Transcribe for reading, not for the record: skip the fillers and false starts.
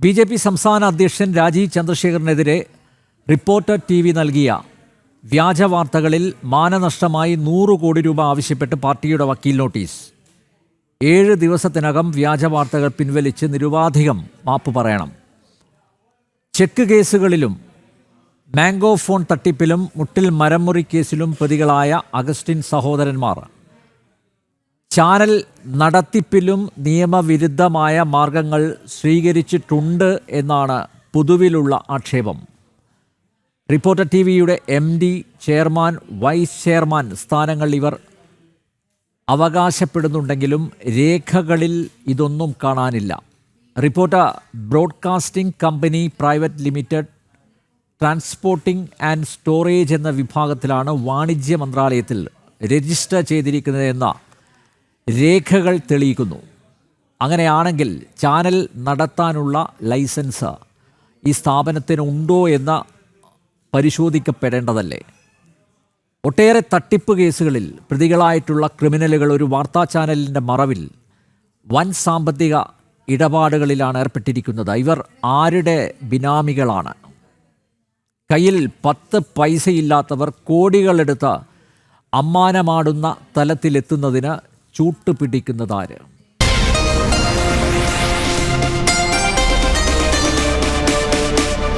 BJP. സംസ്ഥാന അധ്യക്ഷൻ Rajeev ചന്ദ്രശേഖറിനെതിരെ reporter TV. നൽകിയ വ്യാജ വാർത്തകളിൽ മാനനഷ്ടമായി 100 കോടി രൂപ ആവശ്യപ്പെട്ട് പാർട്ടിയുടെ വക്കീൽ നോട്ടീസ്. 7 ദിവസത്തിനകം വ്യാജ വാർത്തകൾ പിൻവലിച്ച് നിരുപാധികം മാപ്പ് പറയണം. ചെക്ക് കേസുകളിലും മാംഗോ ഫോൺ തട്ടിപ്പിലും മുട്ടിൽ മരംമുറി കേസിലും പ്രതികളായ അഗസ്റ്റിൻ സഹോദരന്മാർ ചാനൽ നടത്തിപ്പിലും നിയമവിരുദ്ധമായ മാർഗങ്ങൾ സ്വീകരിച്ചിട്ടുണ്ട് എന്നാണ് പൊതുവിലുള്ള ആക്ഷേപം. റിപ്പോർട്ടർ ടി.വിയുടെ MD, ചെയർമാൻ, വൈസ് ചെയർമാൻ സ്ഥാനങ്ങൾ ഇവർ അവകാശപ്പെടുന്നുണ്ടെങ്കിലും രേഖകളിൽ ഇതൊന്നും കാണാനില്ല. Reporter broadcasting company private limited transporting and storage എന്ന വിഭാഗത്തിലാണ് വാണിജ്യ മന്ത്രാലയത്തിൽ രജിസ്റ്റർ ചെയ്തിരിക്കുന്നതെന്ന രേഖകൾ തെളിയിക്കുന്നു. അങ്ങനെയാണെങ്കിൽ ചാനൽ നടത്താനുള്ള ലൈസൻസ് ഈ സ്ഥാപനത്തിനുണ്ടോ എന്ന് പരിശോധിക്കപ്പെടേണ്ടതല്ലേ? ഒട്ടേറെ തട്ടിപ്പ് കേസുകളിൽ പ്രതികളായിട്ടുള്ള ക്രിമിനലുകൾ ഒരു വാർത്താ ചാനലിൻ്റെ മറവിൽ വൻ സാമ്പത്തിക ഇടപാടുകളിലാണ് ഏർപ്പെട്ടിരിക്കുന്നത്. ഇവർ ആരുടെ ബിനാമികളാണ്? കയ്യിൽ 10 പൈസയില്ലാത്തവർ കോടികളെടുത്ത് അമ്മാനമാടുന്ന തലത്തിലെത്തുന്നതിന് ചൂട്ടുപിടിക്കുന്നതാര്?